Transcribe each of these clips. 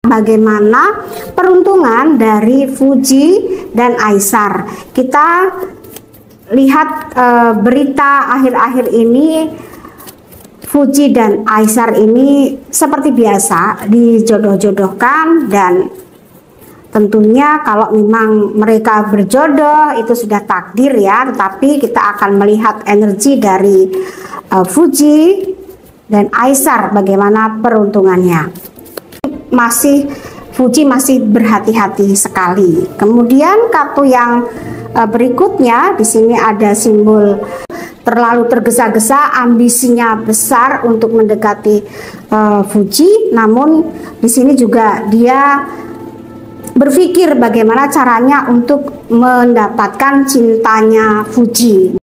bagaimana peruntungan dari Fuji dan Aisar. Kita lihat berita akhir-akhir ini, Fuji dan Aisar ini seperti biasa dijodoh-jodohkan, dan tentunya kalau memang mereka berjodoh itu sudah takdir ya, tetapi kita akan melihat energi dari Fuji dan Aisar bagaimana peruntungannya. Fuji masih berhati-hati sekali. Kemudian kartu yang berikutnya di sini ada simbol terlalu tergesa-gesa, ambisinya besar untuk mendekati Fuji, namun di sini juga dia berpikir bagaimana caranya untuk mendapatkan cintanya Fuji.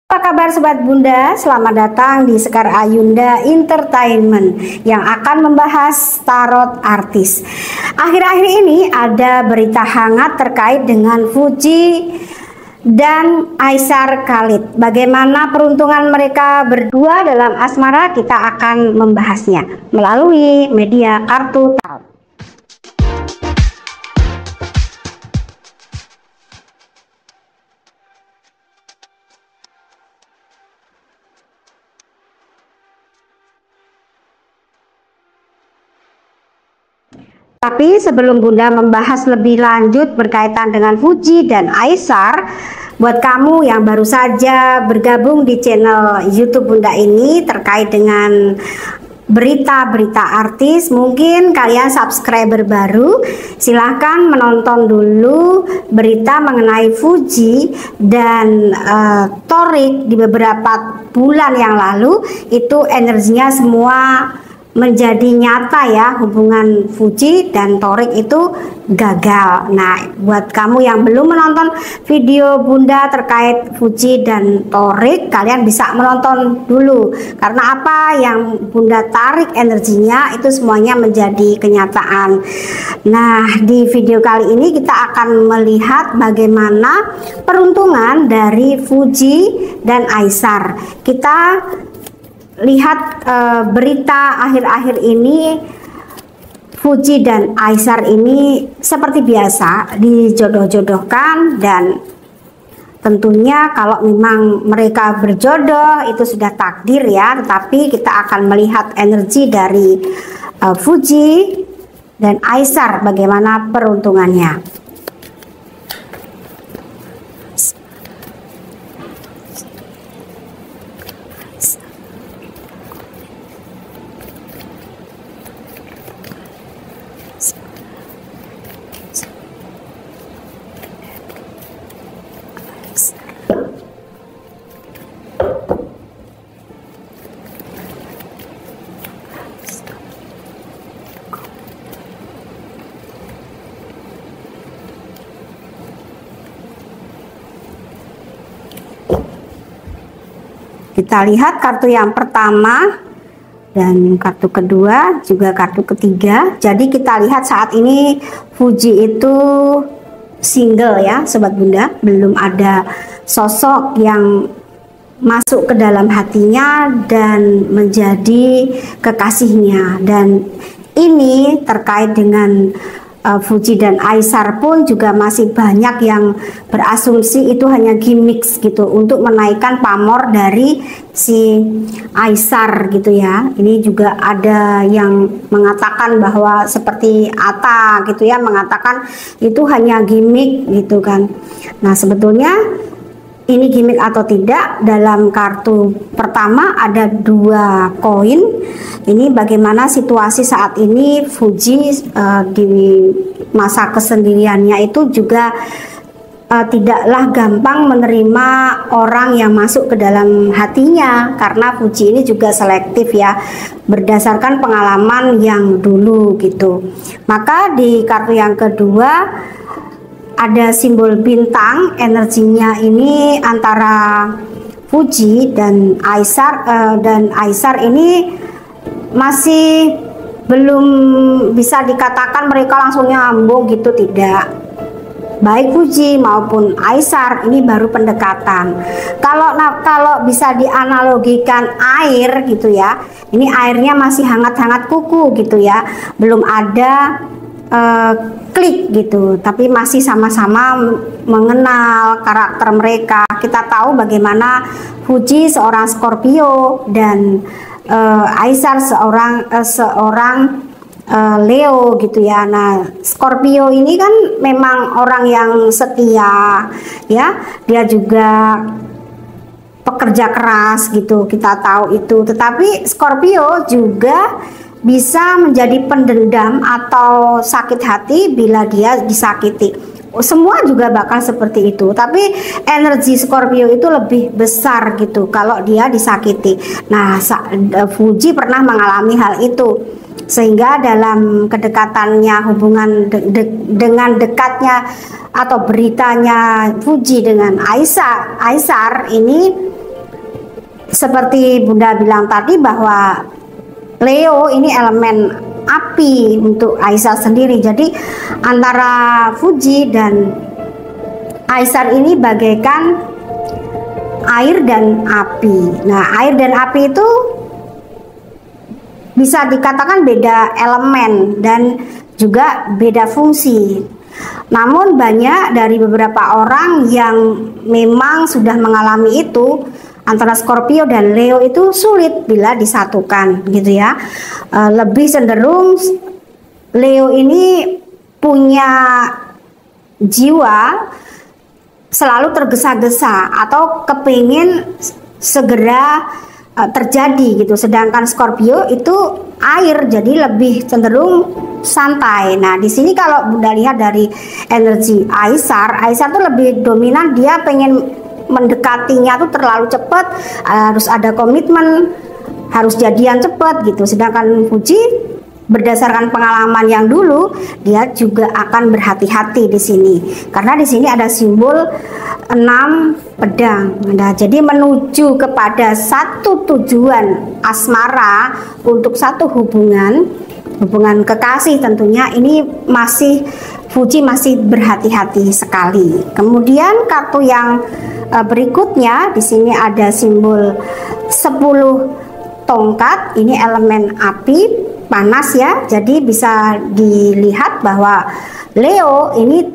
Apa kabar Sobat Bunda? Selamat datang di Sekar Ayunda Entertainment yang akan membahas tarot artis. Akhir-akhir ini ada berita hangat terkait dengan Fuji dan Aisar Khalid. Bagaimana peruntungan mereka berdua dalam asmara, kita akan membahasnya melalui media kartu tarot. Tapi sebelum Bunda membahas lebih lanjut berkaitan dengan Fuji dan Aisar, buat kamu yang baru saja bergabung di channel YouTube Bunda ini terkait dengan berita-berita artis, mungkin kalian subscriber baru, silahkan menonton dulu berita mengenai Fuji dan Thorik di beberapa bulan yang lalu. Itu energinya semua menjadi nyata ya, hubungan Fuji dan Thorik itu gagal. Nah, buat kamu yang belum menonton video Bunda terkait Fuji dan Thorik, kalian bisa menonton dulu, karena apa yang Bunda tarik energinya itu semuanya menjadi kenyataan. Nah, di video kali ini kita akan melihat bagaimana peruntungan dari Fuji dan Aisar. Kita lihat berita akhir-akhir ini, Fuji dan Aisar ini seperti biasa dijodoh-jodohkan, dan tentunya kalau memang mereka berjodoh itu sudah takdir ya, tetapi kita akan melihat energi dari Fuji dan Aisar bagaimana peruntungannya. Kita lihat kartu yang pertama dan kartu kedua, juga kartu ketiga. Jadi kita lihat saat ini Fuji itu single ya Sobat Bunda, belum ada sosok yang masuk ke dalam hatinya dan menjadi kekasihnya. Dan ini terkait dengan Fuji dan Aisar pun juga masih banyak yang berasumsi itu hanya gimmick gitu untuk menaikkan pamor dari si Aisar gitu ya. Ini juga ada yang mengatakan bahwa seperti Atta gitu ya, mengatakan itu hanya gimmick gitu kan. Nah, sebetulnya ini gimmick atau tidak, dalam kartu pertama ada 2 koin. Ini bagaimana situasi saat ini Fuji di masa kesendiriannya itu juga tidaklah gampang menerima orang yang masuk ke dalam hatinya, karena Fuji ini juga selektif ya, berdasarkan pengalaman yang dulu gitu. Maka di kartu yang kedua ada simbol bintang, energinya ini antara Fuji dan Aisar ini masih belum bisa dikatakan mereka langsung nyambung gitu, tidak. baik Fuji maupun Aisar ini baru pendekatan. Kalau bisa dianalogikan air gitu ya, ini airnya masih hangat-hangat kuku gitu ya, belum ada klik gitu, tapi masih sama-sama mengenal karakter mereka. Kita tahu bagaimana Fuji seorang Scorpio dan Aisar seorang Leo gitu ya. Nah, Scorpio ini kan memang orang yang setia ya, dia juga pekerja keras gitu, kita tahu itu. Tetapi Scorpio juga bisa menjadi pendendam atau sakit hati bila dia disakiti. Semua juga bakal seperti itu, tapi energi Scorpio itu lebih besar gitu kalau dia disakiti. Nah, Fuji pernah mengalami hal itu, sehingga dalam kedekatannya, hubungan dengan dekatnya atau beritanya Fuji dengan Aisar ini, seperti Bunda bilang tadi bahwa Leo ini elemen api untuk Aisar sendiri. Jadi antara Fuji dan Aisar ini bagaikan air dan api. Nah, air dan api itu bisa dikatakan beda elemen dan juga beda fungsi. Namun banyak dari beberapa orang yang memang sudah mengalami itu, antara Scorpio dan Leo itu sulit bila disatukan gitu ya. Lebih cenderung Leo ini punya jiwa selalu tergesa-gesa atau kepingin segera terjadi gitu, sedangkan Scorpio itu air, jadi lebih cenderung santai. Nah, di sini kalau Bunda lihat dari energi Aisar tuh lebih dominan, dia pengen mendekatinya tuh terlalu cepat, harus ada komitmen, harus jadian cepat gitu. Sedangkan Fuji berdasarkan pengalaman yang dulu, dia juga akan berhati-hati di sini, karena di sini ada simbol 6 pedang. Nah, jadi menuju kepada satu tujuan asmara untuk satu hubungan kekasih, tentunya ini Fuji masih berhati-hati sekali. Kemudian kartu yang berikutnya di sini ada simbol 10 tongkat. Ini elemen api, panas ya. Jadi bisa dilihat bahwa Leo ini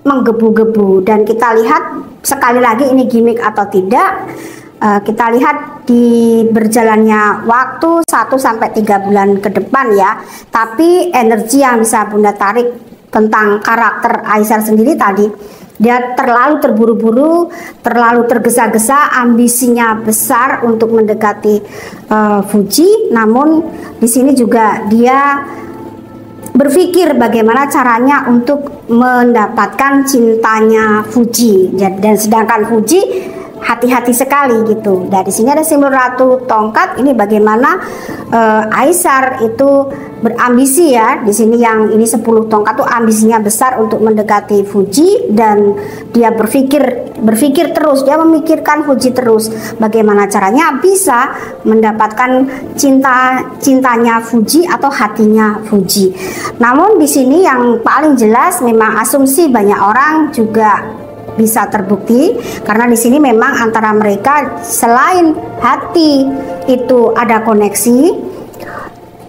menggebu-gebu, dan kita lihat sekali lagi ini gimmick atau tidak. Kita lihat di berjalannya waktu 1-3 bulan ke depan ya. Tapi energi yang bisa Bunda tarik tentang karakter Aisar sendiri tadi, dia terlalu terburu-buru, terlalu tergesa-gesa, ambisinya besar untuk mendekati Fuji. Namun di sini juga dia berpikir bagaimana caranya untuk mendapatkan cintanya Fuji, dan sedangkan Fuji hati-hati sekali gitu. Dari sini ada simbol Ratu Tongkat. Ini bagaimana Aisar itu berambisi ya. Di sini yang ini 10 tongkat tuh ambisinya besar untuk mendekati Fuji, dan dia berpikir terus, dia memikirkan Fuji terus, bagaimana caranya bisa mendapatkan cintanya Fuji atau hatinya Fuji. Namun di sini yang paling jelas memang asumsi banyak orang juga bisa terbukti, karena di sini memang antara mereka selain hati itu ada koneksi,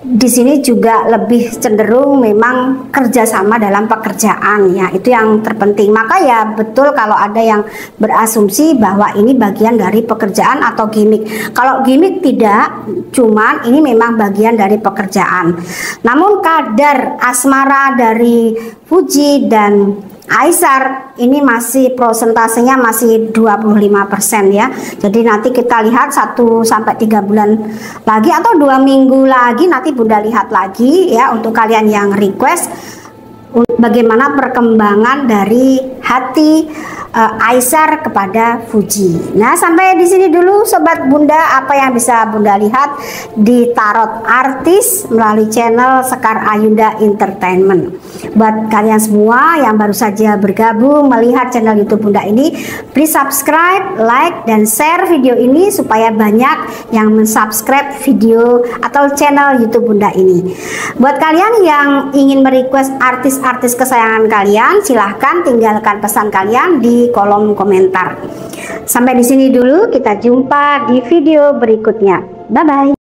di sini juga lebih cenderung memang kerjasama dalam pekerjaan ya, itu yang terpenting. Maka ya betul kalau ada yang berasumsi bahwa ini bagian dari pekerjaan atau gimmick. Kalau gimmick tidak, cuman ini memang bagian dari pekerjaan. Namun kadar asmara dari Fuji dan Aisar ini masih prosentasenya masih 25% ya. Jadi nanti kita lihat 1-3 bulan lagi atau 2 minggu lagi, nanti Bunda lihat lagi ya, untuk kalian yang request bagaimana perkembangan dari hati Aisar kepada Fuji. Nah, sampai di sini dulu sobat Bunda apa yang bisa Bunda lihat di tarot artis melalui channel Sekar Ayunda Entertainment. Buat kalian semua yang baru saja bergabung melihat channel YouTube Bunda ini, please subscribe, like, dan share video ini supaya banyak yang mensubscribe video atau channel YouTube Bunda ini. Buat kalian yang ingin merequest artis-artis kesayangan kalian, silahkan tinggalkan pesan kalian di kolom komentar. Sampai di sini dulu, kita jumpa di video berikutnya. Bye bye.